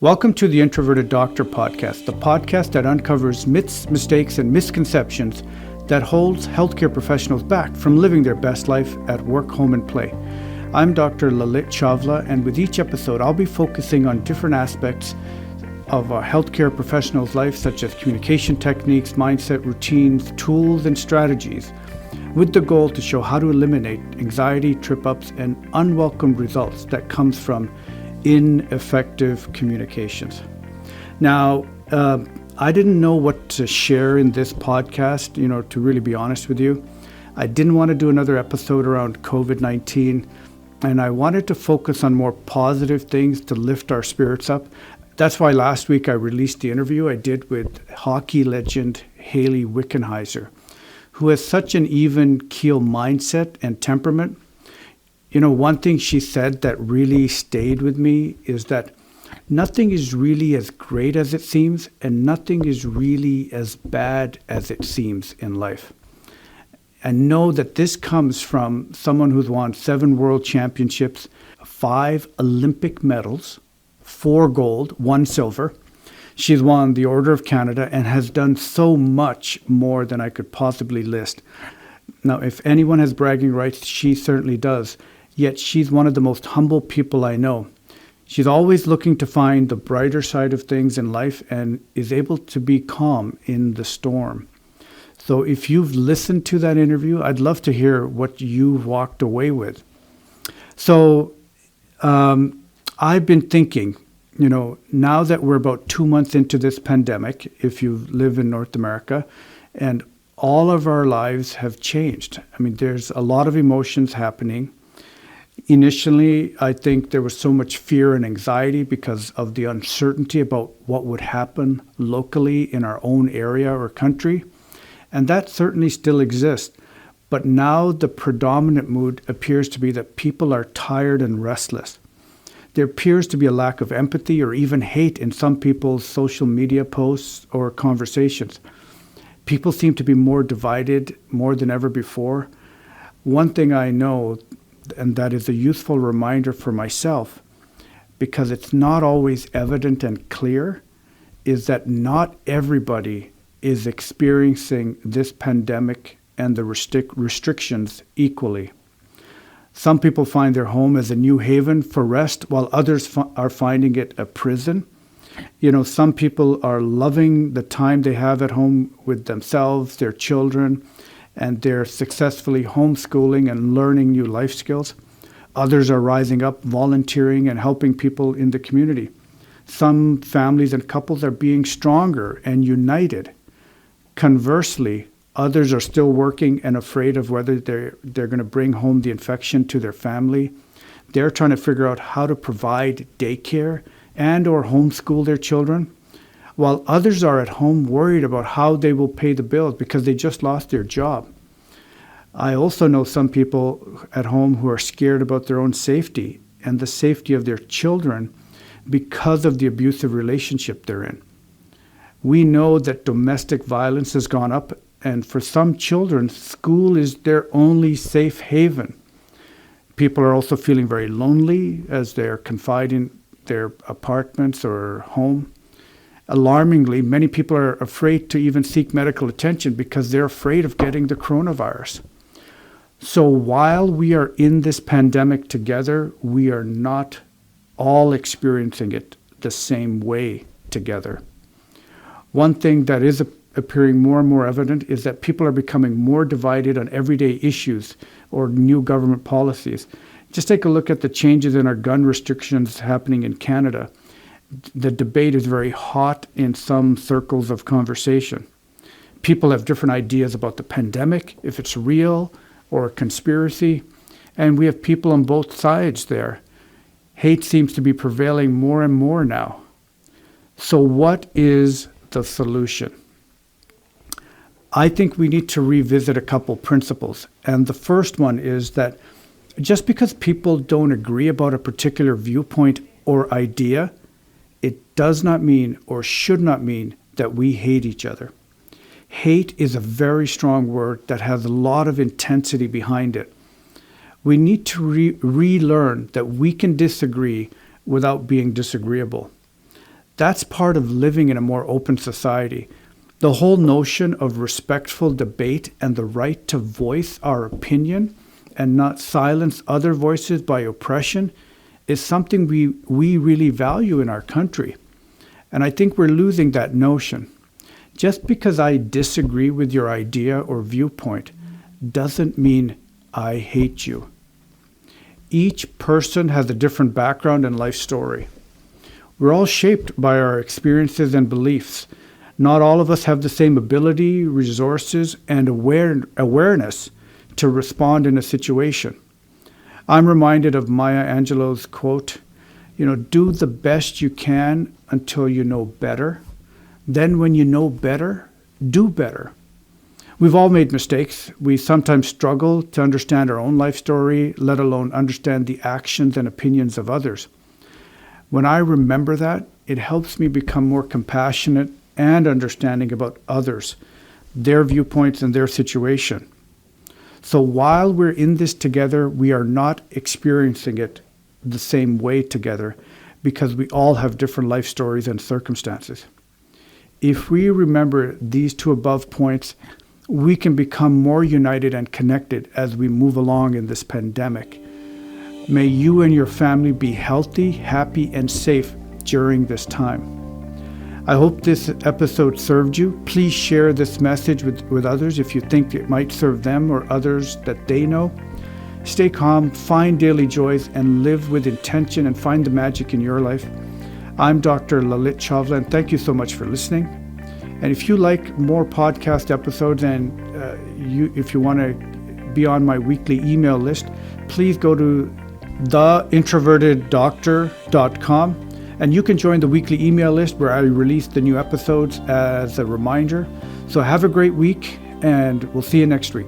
Welcome to the Introverted Doctor podcast, the podcast that uncovers myths, mistakes, and misconceptions that holds healthcare professionals back from living their best life at work, home, and play. I'm Dr. Lalit Chawla, and with each episode, I'll be focusing on different aspects of a healthcare professional's life, such as communication techniques, mindset, routines, tools, and strategies, with the goal to show how to eliminate anxiety, trip-ups, and unwelcome results that comes from ineffective communications. Now, I didn't know what to share in this podcast, to really be honest with you. I didn't want to do another episode around COVID-19, and I wanted to focus on more positive things to lift our spirits up. That's why last week I released the interview I did with hockey legend Wiccan Hyzer, who has such an even keel mindset and temperament. One thing she said that really stayed with me is that nothing is really as great as it seems, and nothing is really as bad as it seems in life. And know that this comes from someone who's won 7 world championships, 5 Olympic medals, 4 gold, 1 silver. She's won the Order of Canada and has done so much more than I could possibly list. Now, if anyone has bragging rights, she certainly does. Yet she's one of the most humble people I know. She's always looking to find the brighter side of things in life and is able to be calm in the storm. So if you've listened to that interview, I'd love to hear what you've walked away with. So I've been thinking, now that we're about 2 months into this pandemic, if you live in North America, and all of our lives have changed. There's a lot of emotions happening. Initially, I think there was so much fear and anxiety because of the uncertainty about what would happen locally in our own area or country. And that certainly still exists. But now the predominant mood appears to be that people are tired and restless. There appears to be a lack of empathy or even hate in some people's social media posts or conversations. People seem to be more divided more than ever before. One thing I know, and that is a useful reminder for myself, because it's not always evident and clear, is that not everybody is experiencing this pandemic and the restrictions equally. Some people find their home as a new haven for rest, while others are finding it a prison. Some people are loving the time they have at home with themselves, their children, and they're successfully homeschooling and learning new life skills. Others are rising up, volunteering, and helping people in the community. Some families and couples are being stronger and united. Conversely, others are still working and afraid of whether they're going to bring home the infection to their family. They're trying to figure out how to provide daycare and or homeschool their children, while others are at home worried about how they will pay the bills because they just lost their job. I also know some people at home who are scared about their own safety and the safety of their children because of the abusive relationship they're in. We know that domestic violence has gone up, and for some children, school is their only safe haven. People are also feeling very lonely as they're confined in their apartments or home. Alarmingly, many people are afraid to even seek medical attention because they're afraid of getting the coronavirus. So while we are in this pandemic together, we are not all experiencing it the same way together. One thing that is appearing more and more evident is that people are becoming more divided on everyday issues or new government policies. Just take a look at the changes in our gun restrictions happening in Canada. The debate is very hot in some circles of conversation. People have different ideas about the pandemic, if it's real or a conspiracy, and we have people on both sides there. Hate seems to be prevailing more and more now. So what is the solution? I think we need to revisit a couple principles. And the first one is that just because people don't agree about a particular viewpoint or idea, it does not mean or should not mean that we hate each other. Hate is a very strong word that has a lot of intensity behind it. We need to relearn that we can disagree without being disagreeable. That's part of living in a more open society. The whole notion of respectful debate and the right to voice our opinion and not silence other voices by oppression is something we really value in our country. And I think we're losing that notion. Just because I disagree with your idea or viewpoint doesn't mean I hate you. Each person has a different background and life story. We're all shaped by our experiences and beliefs. Not all of us have the same ability, resources, and awareness to respond in a situation. I'm reminded of Maya Angelou's quote, do the best you can until you know better. Then when you know better, do better. We've all made mistakes. We sometimes struggle to understand our own life story, let alone understand the actions and opinions of others. When I remember that, it helps me become more compassionate and understanding about others, their viewpoints and their situation. So while we're in this together, we are not experiencing it the same way together because we all have different life stories and circumstances. If we remember these two above points, we can become more united and connected as we move along in this pandemic. May you and your family be healthy, happy, and safe during this time. I hope this episode served you. Please share this message with others if you think it might serve them or others that they know. Stay calm, find daily joys, and live with intention and find the magic in your life. I'm Dr. Lalit Chawla, and thank you so much for listening. And if you like more podcast episodes and if you want to be on my weekly email list, please go to theintroverteddoctor.com. And you can join the weekly email list where I release the new episodes as a reminder. So have a great week, and we'll see you next week.